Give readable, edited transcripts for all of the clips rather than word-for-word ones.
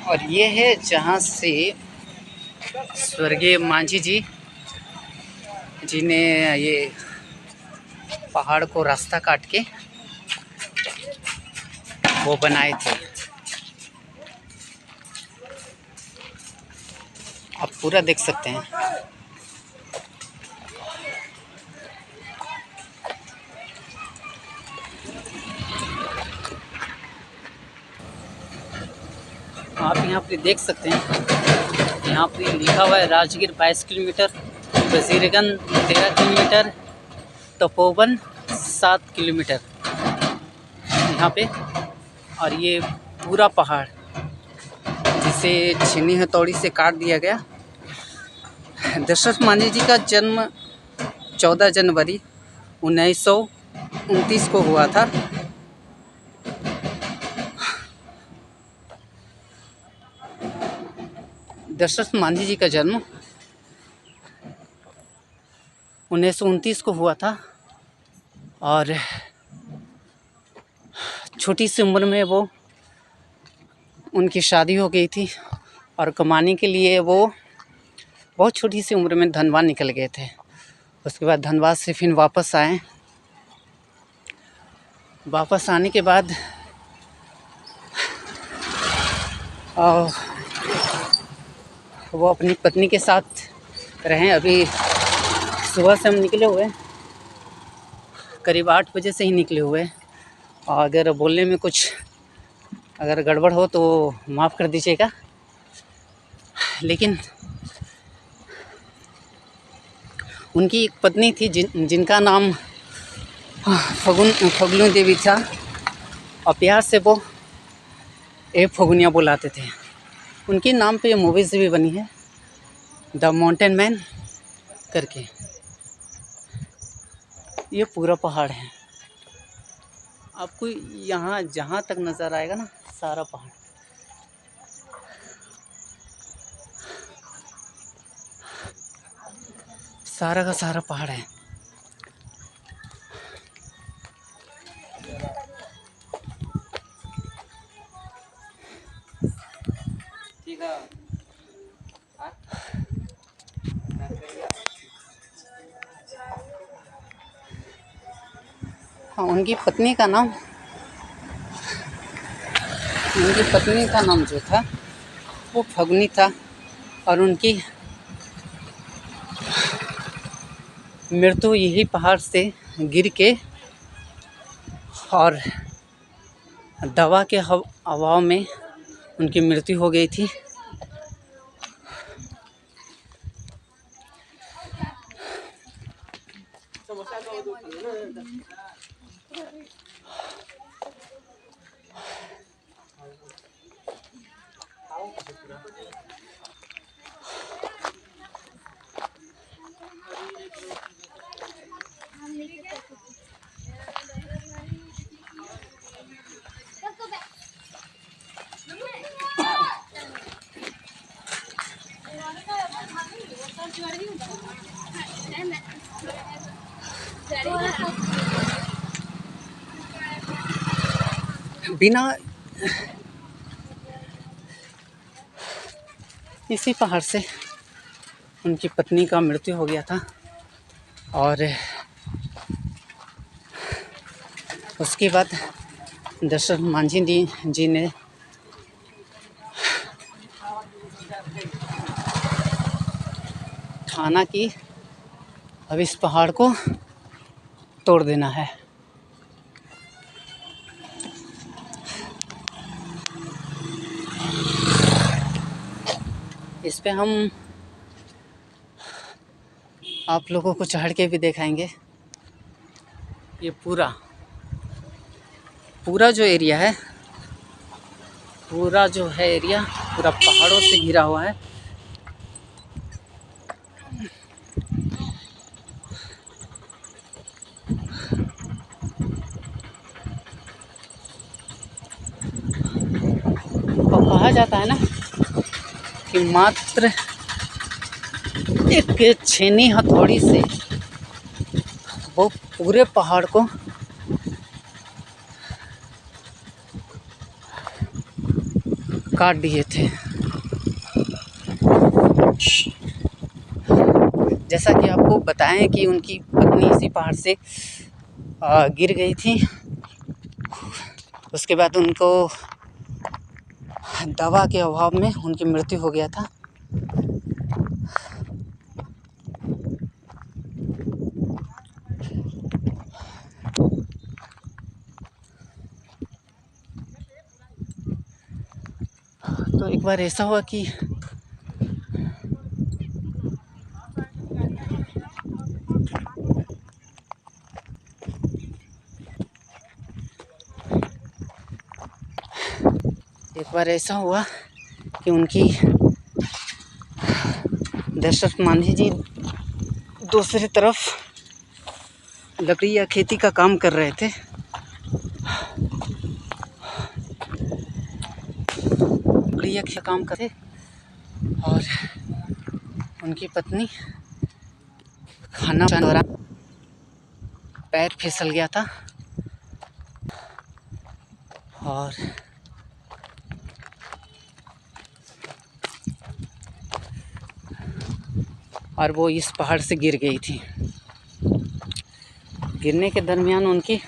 और ये है जहाँ से स्वर्गीय मांझी जी ने ये पहाड़ को रास्ता काट के वो बनाए थे। आप पूरा देख सकते हैं। आप यहाँ पे देख सकते हैं, यहाँ पे लिखा हुआ है Rajgir 22 kilometre, Wazirganj 13 kilometre, Tapovan 7 kilometre यहाँ पे। और ये पूरा पहाड़ जिसे छीनी हथौड़ी से काट दिया गया। दशरथ मांझी जी का जन्म 14 जनवरी 1929 को हुआ था। दशरथ मांझी जी का जन्म 1929 को हुआ था और छोटी सी उम्र में वो उनकी शादी हो गई थी और कमाने के लिए वो बहुत छोटी सी उम्र में धनबाद निकल गए थे। उसके बाद धनबाद से फिर वापस आए। वापस आने के बाद वो अपनी पत्नी के साथ रहें। अभी सुबह से हम निकले हुए, करीब 8 बजे से ही निकले हुए। और अगर बोलने में कुछ अगर गड़बड़ हो तो माफ़ कर दीजिएगा। लेकिन उनकी एक पत्नी थी जिनका नाम फगुनी देवी था और प्यार से वो फगुनिया बुलाते थे। उनके नाम पे ये मूवीज़ भी बनी है, द माउंटेन मैन करके। ये पूरा पहाड़ है, आपको यहाँ जहाँ तक नज़र आएगा ना, सारा पहाड़। सारा का सारा पहाड़ है। हाँ, उनकी पत्नी का नाम जो था वो फगुनी था और उनकी मृत्यु यही पहाड़ से गिर के और दवा के अभाव में उनकी मृत्यु हो गई थी। बिना इसी पहाड़ से उनकी पत्नी का मृत्यु हो गया था और उसके बाद दशरथ मांझी जी ने ठाना कि अब इस पहाड़ को तोड़ देना है। इस पे हम आप लोगों को चढ़ के भी दिखाएंगे। ये पूरा जो एरिया है, पूरा पहाड़ों से घिरा हुआ है। और कहा जाता है ना कि मात्र एक छेनी हथौड़ी से वो पूरे पहाड़ को काट दिए थे। जैसा कि आपको बताएं कि उनकी पत्नी इसी पहाड़ से गिर गई थी। उसके बाद उनको दवा के अभाव में उनकी मृत्यु हो गया था। तो एक बार ऐसा हुआ कि उनकी दशरथ मांझी जी दूसरी तरफ लकड़ी या खेती का काम कर रहे थे। लकड़ी या काम करे और उनकी पत्नी खाना बनाने के दौरान पैर फिसल गया था और वो इस पहाड़ से गिर गई थी। गिरने के दरमियान उनकी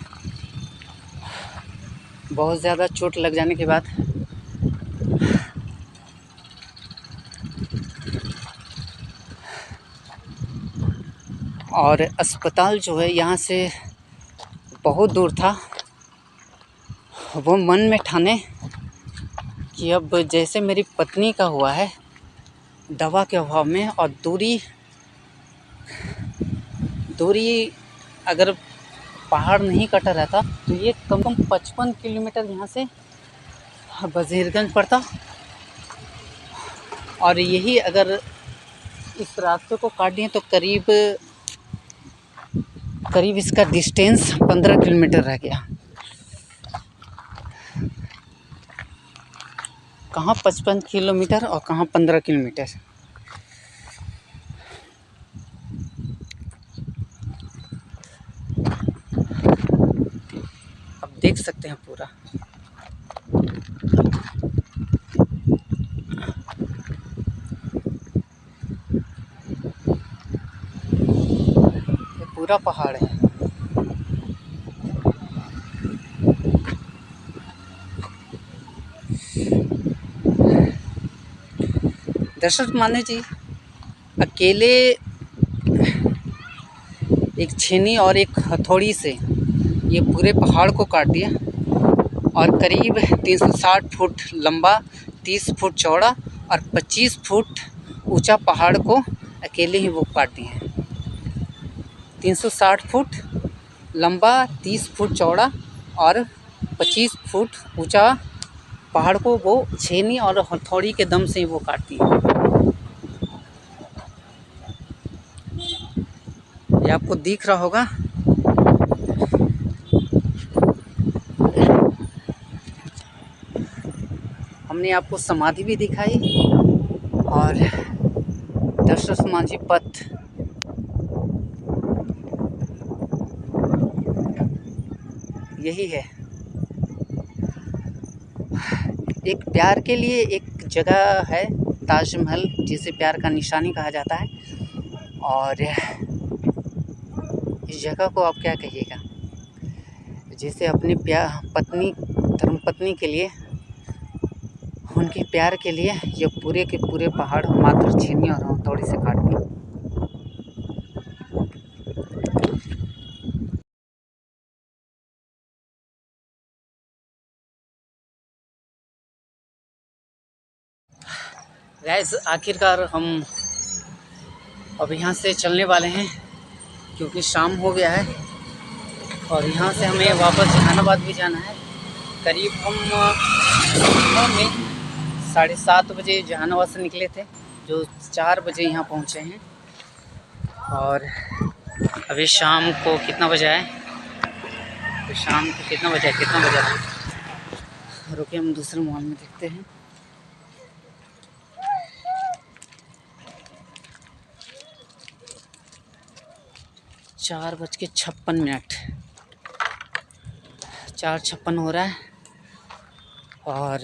बहुत ज़्यादा चोट लग जाने के बाद और अस्पताल जो है यहाँ से बहुत दूर था। वो मन में ठाने कि अब जैसे मेरी पत्नी का हुआ है दवा के अभाव में, और दूरी अगर पहाड़ नहीं कटा रहता तो ये कम से कम 55 किलोमीटर यहाँ से वजीरगंज पड़ता, और यही अगर इस रास्ते को काट दिए तो करीब इसका डिस्टेंस 15 किलोमीटर रह गया। कहाँ 55 किलोमीटर और कहाँ 15 किलोमीटर। आप देख सकते हैं पूरा ये पूरा पहाड़ है। दशरथ मांझी जी अकेले एक छेनी और एक हथौड़ी से ये पूरे पहाड़ को काट दिया, और करीब 360 फुट लंबा, 30 फुट चौड़ा और 25 फुट ऊंचा पहाड़ को अकेले ही वो काट दिए हैं। 360 फुट लंबा, 30 फुट चौड़ा और 25 फुट ऊंचा पहाड़ को वो छेनी और हथौड़ी के दम से ही वो काट दिए। ये आपको दिख रहा होगा। हमने आपको समाधि भी दिखाई और दशरथ मांझी पथ। यही है एक प्यार के लिए एक जगह है ताजमहल, जिसे प्यार का निशानी कहा जाता है। और इस जगह को आप क्या कहिएगा, जिसे अपनी धर्मपत्नी के लिए, उनके प्यार के लिए ये पूरे के पूरे पहाड़ मात्र छेनी और हथौड़ी से काट दिए। गाइस, आखिरकार हम अब यहाँ से चलने वाले हैं क्योंकि शाम हो गया है और यहाँ से हमें वापस जहानाबाद भी जाना है। करीब हम सुबह में 7:30 बजे जहानाबाद से निकले थे, जो 4 बजे यहाँ पहुँचे हैं। और अभी शाम को कितना बजा है, रुकिए हम दूसरे मोबाइल में देखते हैं। 4:56, 4:56 हो रहा है। और